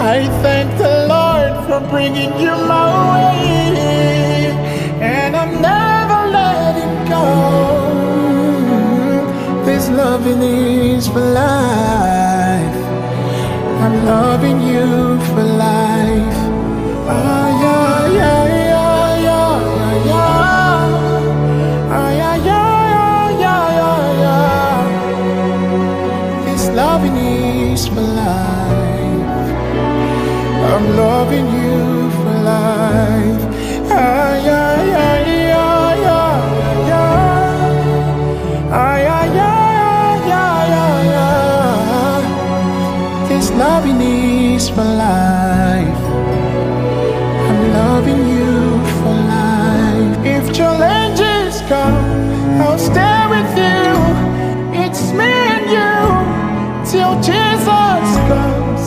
I thank the Lord for bringing you my way, and I'm never letting go. This loving is for life. I'm loving you for life. Ah, yeah, yeah, yeah, yeah, yeah, yeah. Ah, yeah, yeah, yeah, yeah, yeah, yeah. This loving is for life. I'm loving you for life. Ah, yeah, yeah, yeah, yeah, yeah. Ah, yeah, yeah, yeah, yeah, yeah. This loving is for life. I'm loving you for life. If challenges come, I'll stay with you. It's me and you till